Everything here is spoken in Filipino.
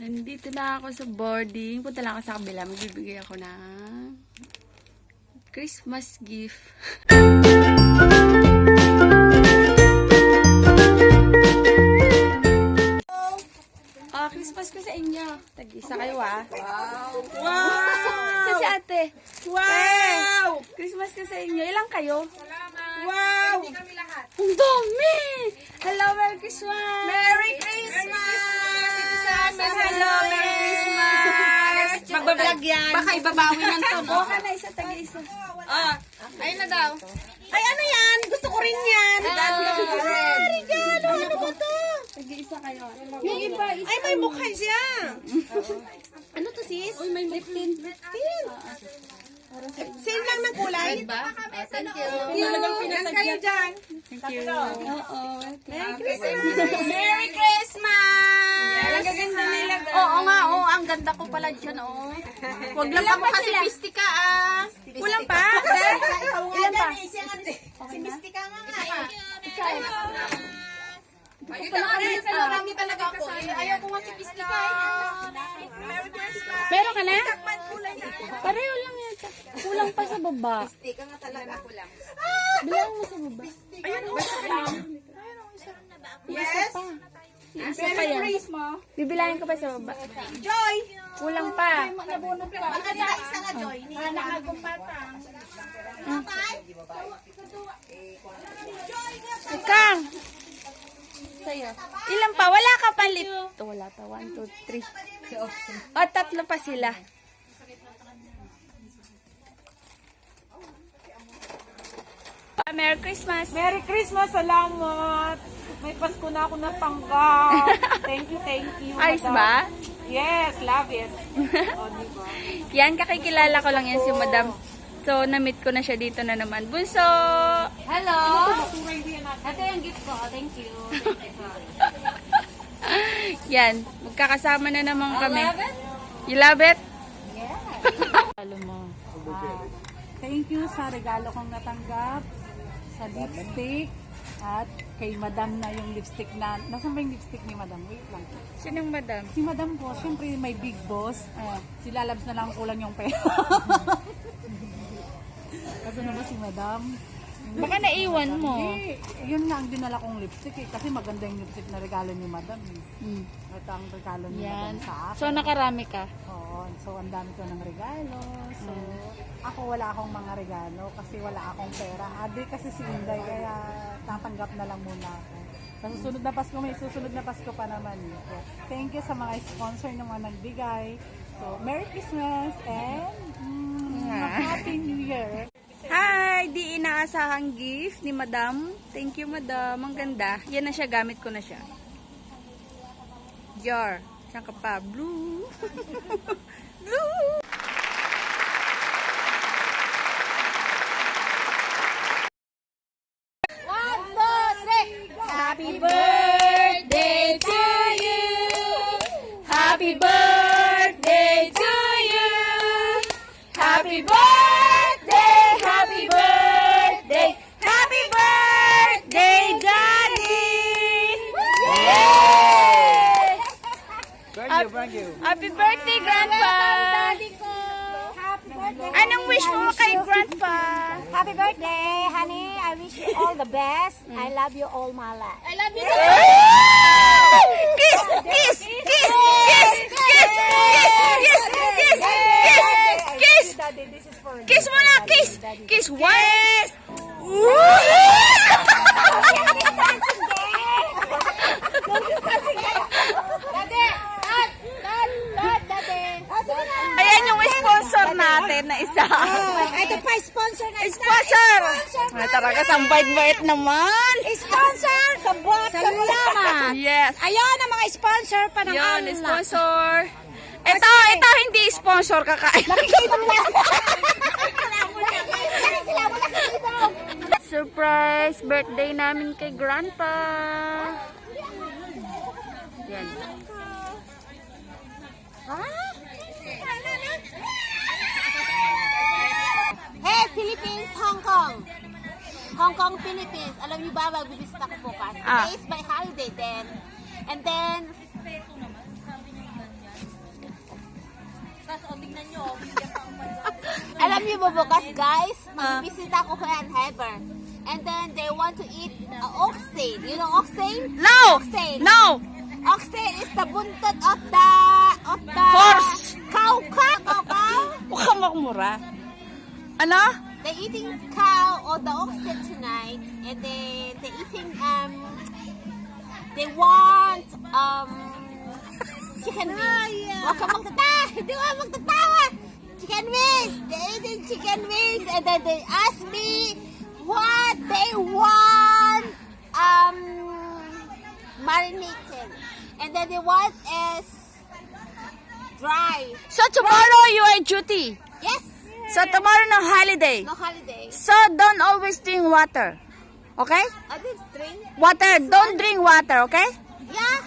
Nandito na ako sa boarding. Punta lang ako sa kabila. Magbibigay ako ng Christmas gift. Oh, Christmas ko sa inyo. Tag-isa kayo ah. Wow! Sa si ate. Wow! Christmas ko sa inyo. Ilang kayo? Wow! Ang dami! Hello, Merry Christmas! Merry Christmas! Hello, Merry Christmas! Magbablog yan. Baka ibabawi ng to, no? Buka na isa, tag-isa. Ah, ayun na daw. Ay, ano yan? Gusto ko rin yan. Regalo! Ano ba to? Tag-isa kayo. Yung iba, isa. Ay, may mukha siya. Ano to, sis? Uy, may liptin. Same lang ng kulay. Ba? Thank you. Talagang pinasagyan dyan. Thank you. Oo. Merry Christmas! Merry Christmas! Ang gaganda nila. Oo nga, oo. Ang ganda ko pala dyan, oo. Huwag lang pa kasi Mistika, ah. Kulang pa? Ilan pa? Si Mistika nga nga. Marami talaga ako. Ayaw ko nga si Mistika. Merry Christmas! Meron ka na? Pareho lang yata. Kulang pa sa baba. Mistika nga talaga ako lang. Bilang mo sa baba. Ayun, Yes. Isa pa yan. Bibilangin ko pa sa baba. Joy! Kulang pa. Baka na isa nga, Joy. Ikang. Sa'yo. Ilan pa? Wala ka pa lip. Ito, wala pa. 1, 2, 3. O, tatlo pa sila. Merry Christmas. Merry Christmas! Salamat! May Pasko na ako natanggap. Thank you. Ayos madam. ba? Yes, love it. O, diba? Yan, kakikilala ko lang yan si Madam. So, na-meet ko na siya dito na naman. Bunso! Hello! Ito yung gift ko. Thank you. Yan, magkakasama na naman kami. You love it? Alam mo. Thank you sa regalo kong natanggap. Sa lipstick. At kay Madam na yung lipstick na... Nasaan ba yung lipstick ni Madam? Wait lang. Sinong Madam? Si Madam po, syempre may big boss. Si Lalabs na lang kulang yung pera. Kasi na ba si Madam? Baka naiwan mo. Hindi, yun nga ang dinala kong lipstick eh. Kasi maganda yung lipstick na regalo ni Madam eh. Mm. Ito ang regalo ni Yan. Madam sa akin. So, nakarami ka. Oo, so ang dami ko ng regalo. So, ako wala akong mga regalo kasi wala akong pera. Adi kasi si Inday, kaya tatanggap na lang muna ako. Sa susunod na Pasko, may susunod na Pasko pa naman. So, thank you sa mga sponsor na mga nagbigay. So, Merry Christmas and Happy New Year! Hi! Di inaasahang gift ni Madam. Thank you, Madam. Ang ganda. Yan na siya. Gamit ko na siya. Jar. Saan ka pa? Blue. Blue! Happy birthday to you. Happy birthday to you. Happy birthday, happy birthday, happy birthday, Daddy. Yay! Thank you. Happy birthday, Grandpa. Anong wish mo kay Grandpa? Happy birthday, honey. I wish you all the best. I love you all my life. I love you. Kiss, kiss, kiss, kiss, kiss, kiss, kiss, kiss, kiss, kiss. Daddy, this is for Kiss mo na, kiss. Kiss, one. Ayan yung sponsor natin na isa. Ito pa, sponsor na Sponsor! Talaga, sang bait-bait naman. Sponsor! Sa buhat ka mo lamang. Yes. Ayun ang mga sponsor pa ng Yun, Allah. sponsor. Ito hindi sponsor, kakain. Surprise birthday namin kay Grandpa. Yan. Hey, Philippines, Hong Kong. Hong Kong, Philippines. Alam niyo ba, magbibisita ko bukas. Ah. Today is my holiday then. And then, kami bubukas, guys. Magbibisita ko kay Aunt Heber. And then they want to eat oxtail. You know oxtail? No! Oxtail. No! Oxtail is the buntot of the Horse. Cow. Huwag kang makmura. Ano? They're eating cow or the oxtail tonight, and then they're eating they want chicken wings. Huwag ka magtatawa! Hindi ka magtatawa! Chicken wings! They're eating chicken wings, and then they ask me what they want marinated, and then they want is dry. So tomorrow you are duty. Yes. So tomorrow no holiday. No holiday. So don't always drink water. Okay? I did drink. Water. Don't drink water, okay? Yeah.